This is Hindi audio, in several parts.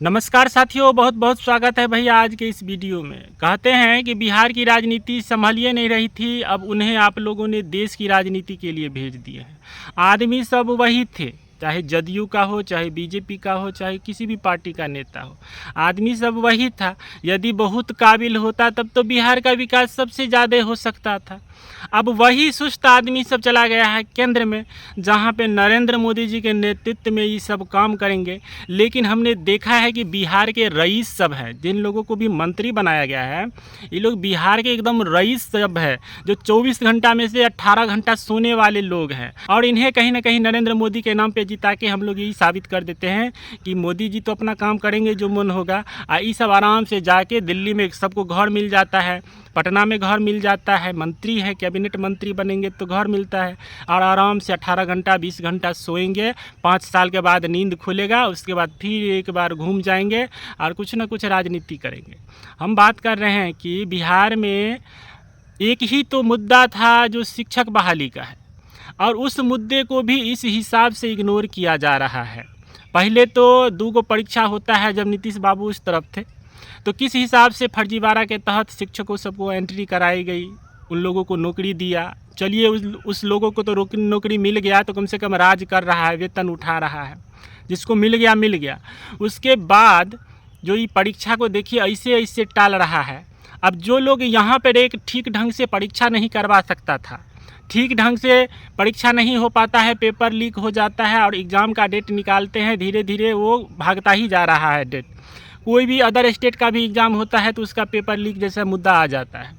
नमस्कार साथियों, बहुत बहुत स्वागत है भैया आज के इस वीडियो में। कहते हैं कि बिहार की राजनीति संभलिए नहीं रही थी, अब उन्हें आप लोगों ने देश की राजनीति के लिए भेज दिए हैं। आदमी सब वही थे, चाहे जदयू का हो, चाहे बीजेपी का हो, चाहे किसी भी पार्टी का नेता हो, आदमी सब वही था। यदि बहुत काबिल होता तब तो बिहार का विकास सबसे ज़्यादा हो सकता था। अब वही सुस्त आदमी सब चला गया है केंद्र में, जहाँ पे नरेंद्र मोदी जी के नेतृत्व में ये सब काम करेंगे। लेकिन हमने देखा है कि बिहार के रईस सब है, जिन लोगों को भी मंत्री बनाया गया है, ये लोग बिहार के एकदम रईस सब है, जो 24 घंटा में से 18 घंटा सोने वाले लोग हैं। और इन्हें कहीं ना कहीं नरेंद्र मोदी के नाम पे जिता के हम लोग यही साबित कर देते हैं कि मोदी जी तो अपना काम करेंगे जो मन होगा। ये सब आराम से जाके दिल्ली में सबको घर मिल जाता है, पटना में घर मिल जाता है, मंत्री है, कैबिनेट मंत्री बनेंगे तो घर मिलता है, और आराम से 18 घंटा 20 घंटा सोएंगे। 5 साल के बाद नींद खुलेगा, उसके बाद फिर एक बार घूम जाएंगे और कुछ ना कुछ राजनीति करेंगे। हम बात कर रहे हैं कि बिहार में एक ही तो मुद्दा था जो शिक्षक बहाली का है, और उस मुद्दे को भी इस हिसाब से इग्नोर किया जा रहा है। पहले तो 2 गो परीक्षा होता है जब नीतीश बाबू उस तरफ थे, तो किस हिसाब से फर्जीवाड़ा के तहत शिक्षकों सबको एंट्री कराई गई, उन लोगों को नौकरी दिया। चलिए उस लोगों को तो नौकरी मिल गया, तो कम से कम राज कर रहा है, वेतन उठा रहा है, जिसको मिल गया मिल गया। उसके बाद जो ये परीक्षा को देखिए ऐसे ऐसे टाल रहा है। अब जो लोग यहाँ पर एक ठीक ढंग से परीक्षा नहीं करवा सकता था, ठीक ढंग से परीक्षा नहीं हो पाता है, पेपर लीक हो जाता है और एग्ज़ाम का डेट निकालते हैं, धीरे धीरे वो भागता ही जा रहा है डेट। कोई भी अदर स्टेट का भी एग्ज़ाम होता है तो उसका पेपर लीक जैसा मुद्दा आ जाता है।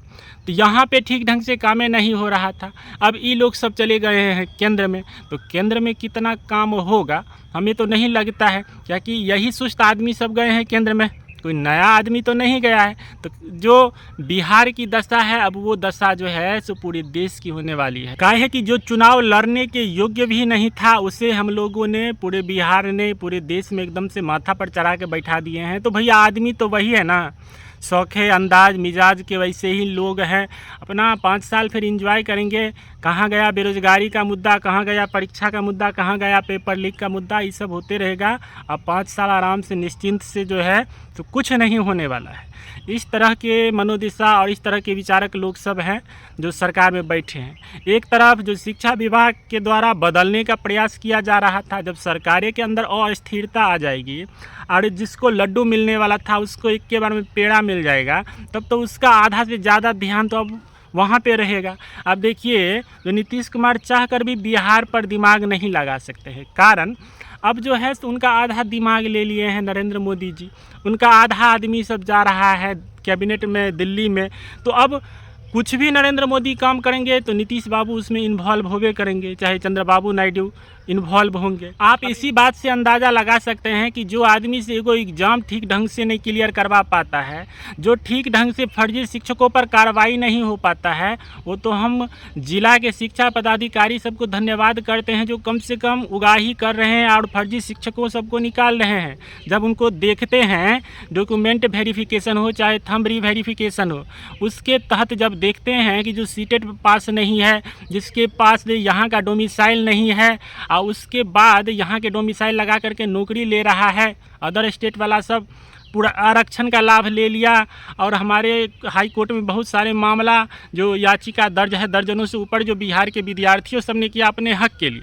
तो यहाँ पे ठीक ढंग से काम नहीं हो रहा था। अब ये लोग सब चले गए हैं केंद्र में, तो केंद्र में कितना काम होगा हमें तो नहीं लगता है, क्योंकि यही सुस्त आदमी सब गए हैं केंद्र में, कोई नया आदमी तो नहीं गया है। तो जो बिहार की दशा है, अब वो दशा जो है सो पूरे देश की होने वाली है। काहे है कि जो चुनाव लड़ने के योग्य भी नहीं था, उसे हम लोगों ने, पूरे बिहार ने, पूरे देश में एकदम से माथा पर चढ़ा के बैठा दिए हैं। तो भैया आदमी तो वही है ना, शौक़ अंदाज मिजाज के वैसे ही लोग हैं। अपना 5 साल फिर एंजॉय करेंगे। कहाँ गया बेरोजगारी का मुद्दा, कहाँ गया परीक्षा का मुद्दा, कहाँ गया पेपर लीक का मुद्दा, ये सब होते रहेगा। अब 5 साल आराम से निश्चिंत से जो है तो कुछ नहीं होने वाला है। इस तरह के मनोदिशा और इस तरह के विचारक लोग सब हैं जो सरकार में बैठे हैं। एक तरफ जो शिक्षा विभाग के द्वारा बदलने का प्रयास किया जा रहा था, जब सरकारें के अंदर अस्थिरता आ जाएगी और जिसको लड्डू मिलने वाला था उसको एक के बार में पेड़ा मिल जाएगा, तब तो उसका आधा से ज़्यादा ध्यान तो अब वहाँ पे रहेगा। अब देखिए, जो नीतीश कुमार चाह कर भी बिहार पर दिमाग नहीं लगा सकते हैं, कारण अब जो है तो उनका आधा दिमाग ले लिए हैं नरेंद्र मोदी जी। उनका आधा आदमी सब जा रहा है कैबिनेट में, दिल्ली में। तो अब कुछ भी नरेंद्र मोदी काम करेंगे तो नीतीश बाबू उसमें इन्वॉल्व होवे करेंगे, चाहे चंद्रबाबू नायडू इन्वॉल्व होंगे। आप इसी बात से अंदाज़ा लगा सकते हैं कि जो आदमी से एगो एग्ज़ाम ठीक ढंग से नहीं क्लियर करवा पाता है, जो ठीक ढंग से फर्जी शिक्षकों पर कार्रवाई नहीं हो पाता है, वो तो हम जिला के शिक्षा पदाधिकारी सबको धन्यवाद करते हैं जो कम से कम उगाही कर रहे हैं और फर्जी शिक्षकों सबको निकाल रहे हैं। जब उनको देखते हैं, डॉक्यूमेंट वेरिफिकेशन हो चाहे थंब वेरिफिकेशन हो, उसके तहत जब देखते हैं कि जो सीटेट पास नहीं है, जिसके पास यहाँ का डोमिसाइल नहीं है, और उसके बाद यहाँ के डोमिसाइल लगा करके नौकरी ले रहा है, अदर स्टेट वाला सब पूरा आरक्षण का लाभ ले लिया। और हमारे हाई कोर्ट में बहुत सारे मामला जो याचिका दर्ज है, दर्जनों से ऊपर, जो बिहार के विद्यार्थियों सब ने किया अपने हक के लिए।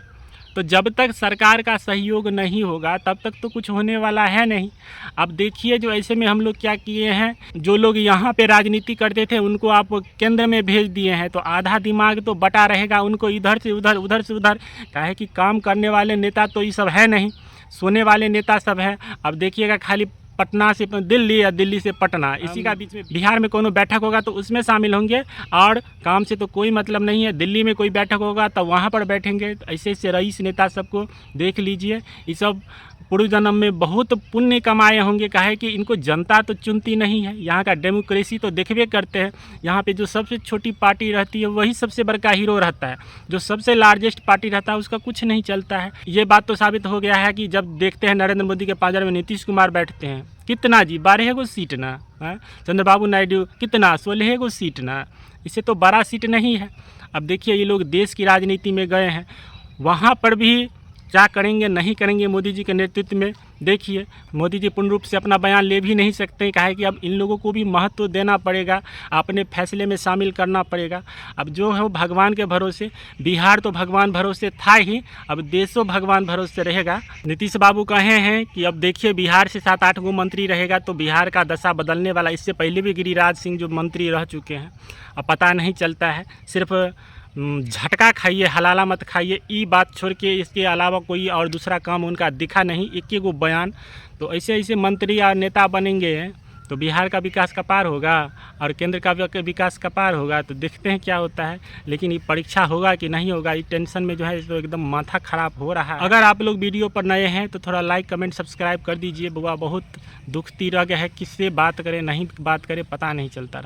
तो जब तक सरकार का सहयोग नहीं होगा तब तक तो कुछ होने वाला है नहीं। अब देखिए, जो ऐसे में हम लोग क्या किए हैं, जो लोग यहाँ पे राजनीति करते थे उनको आप केंद्र में भेज दिए हैं, तो आधा दिमाग तो बटा रहेगा उनको, इधर से उधर उधर से उधर। काहे कि काम करने वाले नेता तो ये सब है नहीं, सोने वाले नेता सब हैं। अब देखिएगा, खाली पटना से दिल्ली या दिल्ली से पटना, इसी का बीच में बिहार में कोनो बैठक होगा तो उसमें शामिल होंगे, और काम से तो कोई मतलब नहीं है। दिल्ली में कोई बैठक होगा तो वहाँ पर बैठेंगे। ऐसे ऐसे रईस नेता सबको देख लीजिए, ये सब पूर्व जन्म में बहुत पुण्य कमाए होंगे। काहे कि इनको जनता तो चुनती नहीं है, यहाँ का डेमोक्रेसी तो देखबे करते हैं। यहाँ पे जो सबसे छोटी पार्टी रहती है वही सबसे बड़का हीरो रहता है, जो सबसे लार्जेस्ट पार्टी रहता है उसका कुछ नहीं चलता है। ये बात तो साबित हो गया है कि जब देखते हैं नरेंद्र मोदी के पांजरे में नीतीश कुमार बैठते हैं, कितना जी 12 गो सीट ना, चंद्रबाबू नायडू कितना 16 गो सीट ना, इससे तो बड़ा सीट नहीं है। अब देखिए, ये लोग देश की राजनीति में गए हैं, वहाँ पर भी क्या करेंगे नहीं करेंगे मोदी जी के नेतृत्व में, देखिए, मोदी जी पूर्ण रूप से अपना बयान ले भी नहीं सकते, कहा है कि अब इन लोगों को भी महत्व देना पड़ेगा, अपने फैसले में शामिल करना पड़ेगा। अब जो है वो भगवान के भरोसे, बिहार तो भगवान भरोसे था ही, अब देशों भगवान भरोसे रहेगा। नीतीश बाबू कहे हैं कि अब देखिए बिहार से 7-8 गो मंत्री रहेगा तो बिहार का दशा बदलने वाला। इससे पहले भी गिरिराज सिंह जो मंत्री रह चुके हैं, अब पता नहीं चलता है, सिर्फ झटका खाइए, हलाला मत खाइए, ये बात छोड़ के इसके अलावा कोई और दूसरा काम उनका दिखा नहीं, एक गो बयान। तो ऐसे ऐसे मंत्री या नेता बनेंगे तो बिहार का विकास कपार होगा और केंद्र का विकास कपार होगा। तो देखते हैं क्या होता है, लेकिन ये परीक्षा होगा कि नहीं होगा, ये टेंशन में जो है तो एकदम माथा ख़राब हो रहा है। अगर आप लोग वीडियो पर नए हैं तो थोड़ा लाइक कमेंट सब्सक्राइब कर दीजिए। बुआ बहुत दुखती रह गया है, किससे बात करें नहीं बात करें पता नहीं चलता।